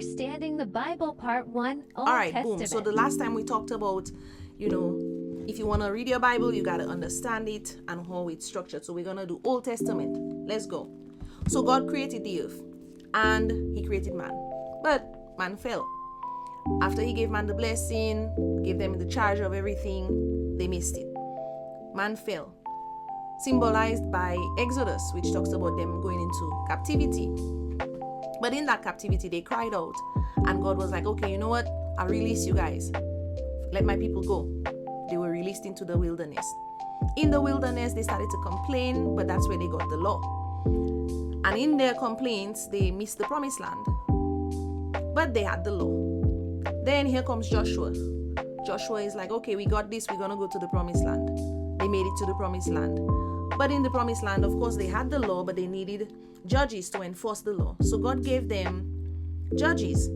Understanding the Bible Part 1, Old All right, Testament. boom. So the last time we talked about, if you want to read your Bible, you got to understand it and how it's structured. So we're going to do Old Testament. Let's go. So God created the earth and he created man. But man fell. After he gave man the blessing, gave them the charge of everything, they missed it. Man fell. Symbolized by Exodus, which talks about them going into captivity. But in that captivity, they cried out. And God was like, okay, you know what? I'll release you guys. Let my people go. They were released into the wilderness. In the wilderness, they started to complain, but that's where they got the law. And in their complaints, they missed the promised land. But they had the law. Then here comes Joshua. Joshua is like, okay, we got this. We're going to go to the promised land. They made it to the promised land. But in the promised land, of course, they had the law, but they needed judges to enforce the law. So God gave them judges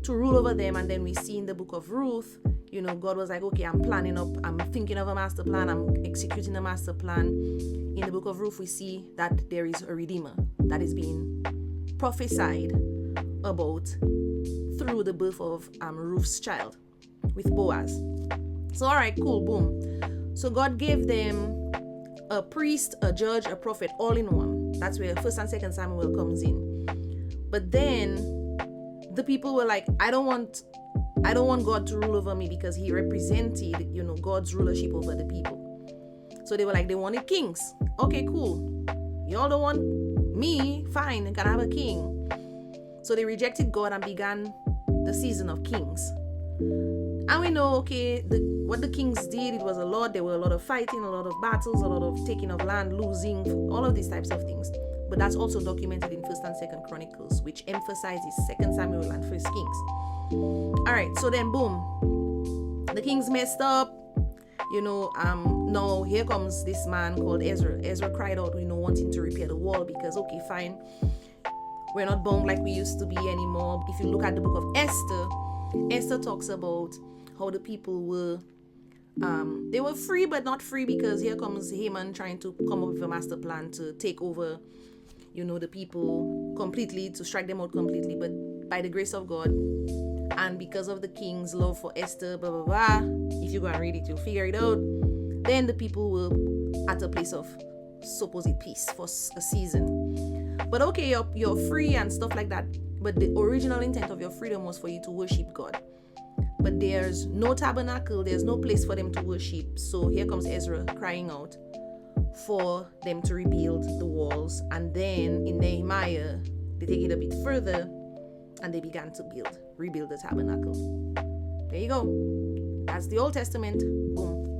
to rule over them. And then we see in the book of Ruth, God was like, okay, I'm thinking of a master plan. I'm executing a master plan. In the book of Ruth, we see that there is a redeemer that is being prophesied about through the birth of Ruth's child with Boaz. So, all right, cool, boom. So God gave them a priest, a judge, a prophet, all in one. That's where 1st and 2nd Samuel comes in. But then the people were like, I don't want God to rule over me because he represented, God's rulership over the people. So they were like, they wanted kings. Okay, cool. Y'all don't want me? Fine, I can have a king. So they rejected God and began the season of kings. And we know, okay, what the kings did, it was a lot. There were a lot of fighting, a lot of battles, a lot of taking of land, losing, all of these types of things. But that's also documented in 1st and 2nd Chronicles, which emphasizes 2nd Samuel and 1st Kings. All right, so then boom, the kings messed up. Now here comes this man called Ezra. Ezra cried out, wanting to repair the wall because, okay, fine, we're not bound like we used to be anymore. If you look at the book of Esther, Esther talks about how the people were, they were free but not free because here comes Haman trying to come up with a master plan to take over, the people completely, to strike them out completely. But by the grace of God and because of the king's love for Esther, blah, blah, blah, if you go and read it, you'll figure it out. Then the people were at a place of supposed peace for a season. But okay, you're free and stuff like that. But the original intent of your freedom was for you to worship God. But there's no tabernacle, there's no place for them to worship. So here comes Ezra crying out for them to rebuild the walls. And then in Nehemiah, they take it a bit further and they began to rebuild the tabernacle. There you go. That's the Old Testament. Boom.